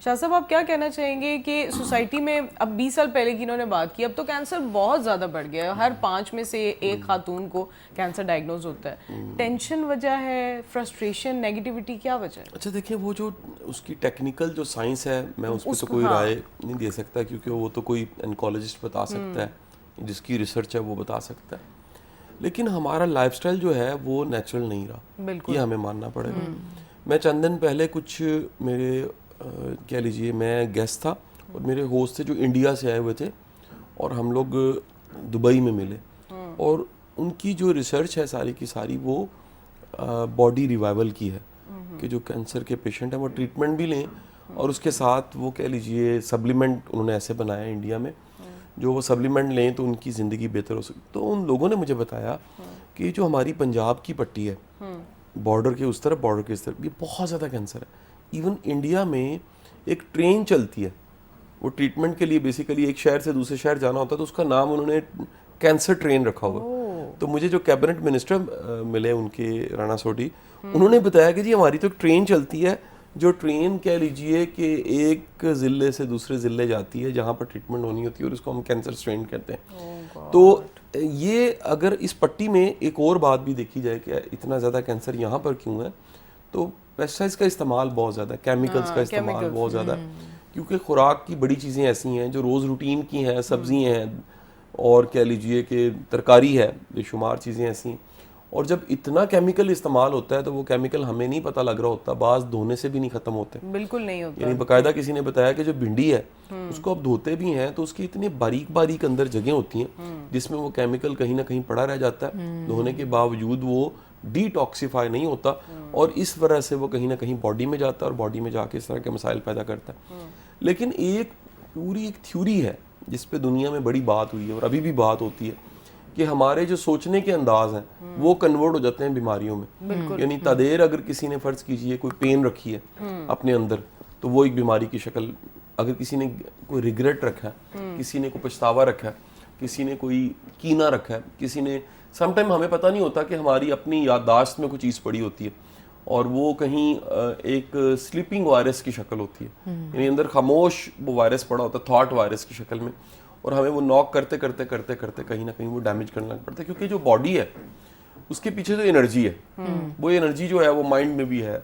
شاہ صاحب آپ کیا کہنا چاہیں گے کہ سوسائٹی میں اب 20 سال پہلے کی انہوں نے بات کی، اب تو کینسر بہت زیادہ بڑھ گیا ہے، ہر 5 میں سے ایک خاتون کو کینسر ڈائگنوز ہوتا ہے. ٹینشن وجہ ہے، فرسٹریشن، نیگیٹیوٹی، کیا وجہ ہے؟ اچھا دیکھیں، وہ جو اس کی ٹیکنیکل جو سائنس ہے میں اس پہ تو کوئی رائے نہیں دے سکتا، کیونکہ وہ تو کوئی انکالوجسٹ بتا سکتا ہے، جس کی ریسرچ ہے وہ بتا سکتا ہے. لیکن ہمارا لائف سٹائل جو ہے وہ نیچرل نہیں رہا، یہ ہمیں ماننا پڑے گا. میں چند دن پہلے کچھ میرے کہہ لیجئے میں گیسٹ تھا اور میرے ہوسٹ تھے جو انڈیا سے آئے ہوئے تھے، اور ہم لوگ دبئی میں ملے. اور ان کی جو ریسرچ ہے ساری کی ساری وہ باڈی ریوائول کی ہے، کہ جو کینسر کے پیشنٹ ہیں وہ ٹریٹمنٹ بھی لیں اور اس کے ساتھ وہ کہہ لیجئے سپلیمنٹ انہوں نے ایسے بنایا ہے انڈیا میں، جو وہ سپلیمنٹ لیں تو ان کی زندگی بہتر ہو سکتی. تو ان لوگوں نے مجھے بتایا کہ جو ہماری پنجاب کی پٹی ہے، بارڈر کے اس طرف، بارڈر کے اس طرف، یہ بہت زیادہ کینسر ہے. ایون انڈیا میں ایک ٹرین چلتی ہے، وہ ٹریٹمنٹ کے لیے بیسیکلی ایک شہر سے دوسرے شہر جانا ہوتا ہے، تو اس کا نام انہوں نے کینسر ٹرین رکھا ہوا. تو مجھے جو کیبنٹ منسٹر ملے ان کے، رانا سوڈی، انہوں نے بتایا کہ جی ہماری تو ایک ٹرین چلتی ہے، جو ٹرین کہہ لیجئے کہ ایک ضلع سے دوسرے ضلع جاتی ہے جہاں پر ٹریٹمنٹ ہونی ہوتی ہے، اور اس کو ہم کینسر ٹرین کہتے ہیں. تو یہ اگر اس پٹی میں ایک اور بات بھی دیکھی جائے کہ اتنا زیادہ کینسر یہاں پر کیوں ہے، تو پیسٹیسائڈز کا استعمال بہت زیادہ ہے، کیمیکلز کا استعمال بہت زیادہ ہے، کیونکہ خوراک کی بڑی چیزیں ایسی ہیں جو روز روٹین کی ہیں، سبزی ہیں اور کہہ لیجئے کہ ترکاری ہے، بے شمار چیزیں ایسی ہیں. اور جب اتنا کیمیکل استعمال ہوتا ہے تو وہ کیمیکل ہمیں نہیں پتہ لگ رہا ہوتا، بعض دھونے سے بھی نہیں ختم ہوتے، بالکل نہیں ہوتا. یعنی باقاعدہ کسی نے بتایا کہ جو بھنڈی ہے اس کو اب دھوتے بھی ہیں تو اس کی اتنی باریک باریک اندر جگہیں ہوتی ہیں جس میں وہ کیمیکل کہیں نہ کہیں پڑا رہ جاتا ہے، دھونے کے باوجود وہ ڈی ٹاکسیفائی نہیں ہوتا، اور اس وجہ سے وہ کہیں نہ کہیں باڈی میں جاتا ہے اور باڈی میں جا کے اس طرح کے مسائل پیدا کرتا ہے. لیکن ایک پوری ایک تھیوری ہے جس پہ دنیا میں بڑی بات ہوئی ہے اور ابھی بھی بات ہوتی ہے، کہ ہمارے جو سوچنے کے انداز ہیں وہ کنورٹ ہو جاتے ہیں بیماریوں میں. یعنی تدیر اگر کسی نے فرض کیجئے کوئی پین رکھی ہے اپنے اندر، تو وہ ایک بیماری کی شکل. اگر کسی نے کوئی ریگریٹ رکھا ہے، کسی نے کوئی پچھتاوا رکھا ہے، کسی نے کوئی کینہ رکھا ہے، کسی نے سم ٹائم ہمیں پتہ نہیں ہوتا کہ ہماری اپنی یادداشت میں کوئی چیز پڑی ہوتی ہے اور وہ کہیں ایک سلیپنگ وائرس کی شکل ہوتی ہے، یعنی اندر خاموش وہ وائرس پڑا ہوتا ہے تھاٹ وائرس کی شکل میں، اور ہمیں وہ ناک کرتے کرتے کرتے کرتے کہیں نہ کہیں وہ ڈیمیج کرنے لگ پڑتا ہے. کیونکہ جو باڈی ہے اس کے پیچھے جو انرجی ہے، وہ انرجی جو ہے وہ مائنڈ میں بھی ہے،